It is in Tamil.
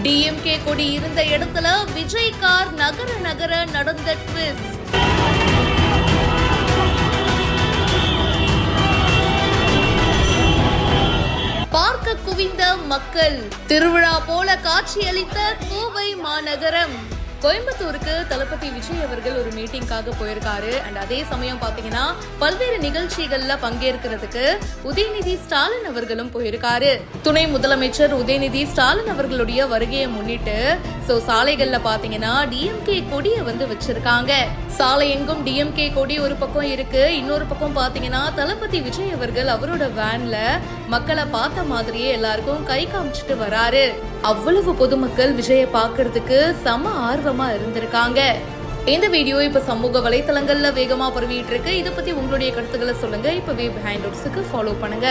டிஎம்கே கொடி இருந்த இடத்துல விஜய் கார் நகர நடந்த ட்விஸ்ட். பார்க்க குவிந்த மக்கள், திருவிழா போல காட்சியளித்த கோவை மாநகரம். கோயம்புத்தூருக்கு தளபதி விஜய் அவர்கள் ஒரு மீட்டிங்காக போயிருக்காரு. அண்ட் அதே சமயம் பாத்தீங்கன்னா பல்வேறு நிகழ்ச்சிகள்ல பங்கேற்கிறதுக்கு உதயநிதி ஸ்டாலின் அவர்களும் போயிருக்காரு. துணை முதலமைச்சர் உதயநிதி ஸ்டாலின் அவர்களுடைய வருகையை முன்னிட்டு சாலைகள்ல பாத்தீங்கன்னா டிஎம்கே கொடியை வச்சிருக்காங்க. சாலை எங்கும் டிஎம்கே கொடி ஒரு பக்கம் இருக்கு, இன்னொரு பக்கம் பாத்தீங்கன்னா தளபதி விஜய் அவர்கள் அவரோட வேன்ல மக்களை பார்த்த மாதிரியே எல்லாருக்கும் கை காமிச்சிட்டு வராரு. அவ்வளவு பொதுமக்கள் விஜயை பார்க்கறதுக்கு செம ஆர்வமா இருந்திருக்காங்க. இந்த வீடியோ இப்ப சமூக வலைத்தளங்கள்ல வேகமா பரவிட்டு இருக்கு. இதை பத்தி உங்களுடைய கருத்துக்களை சொல்லுங்க. இப்பவே பிஹைண்ட் ஃபாலோ பண்ணுங்க.